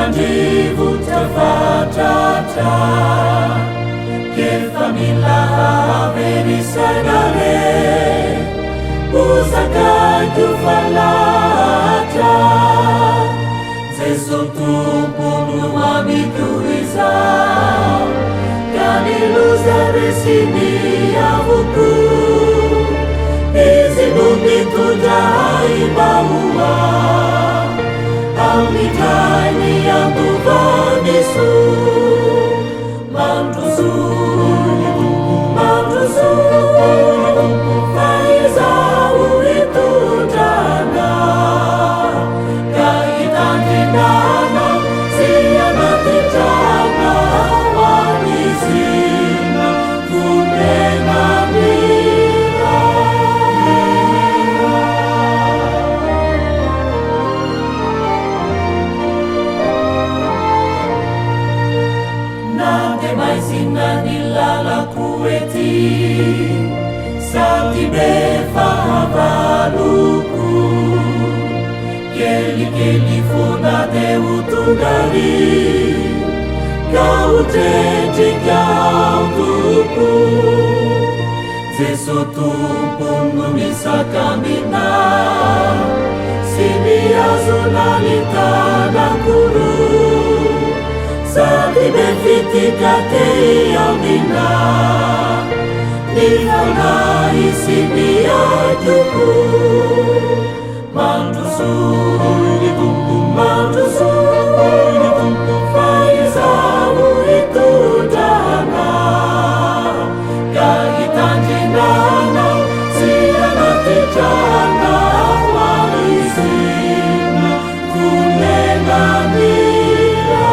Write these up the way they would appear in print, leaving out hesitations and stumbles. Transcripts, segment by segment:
andrivo tafatatra kefa mila haverisanare bozakaiko falatra Jesu Tumpunu amiko izao ka niloza resiny avoko izy no mitondra ibahoa Amitai ni anduvanisu Manduzu Faiza uitundana Kaitandinana Siyana tijana Wanizina Kunena mira Nante mai sinanilala kueti Sati befa avaluku Keli funa de utungari Kau tete kau tupu Jesu Tumpunu misa kamina Sini azunalita na kuru Sati befitika te amina Nifana isini ajuku Manduzu Faiza uitundana Kaitandinana Siyana tijana Walizina Kunena mira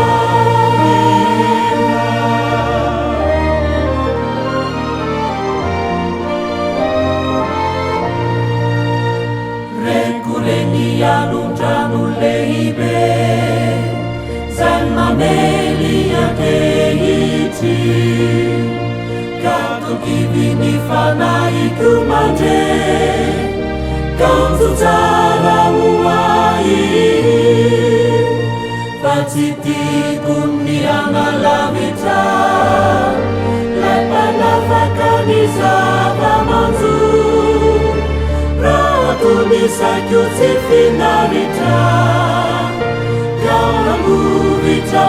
Rekureni alundrano lehibe Zany mamely ankehitry Katokivy ny fanaiko mande Kanjo tsara ho ahy Fa tsy tiako ny analavitra Lay mpanafaka ny zava-manjo Raha tumisaiko tsy finaritra Kau namovitra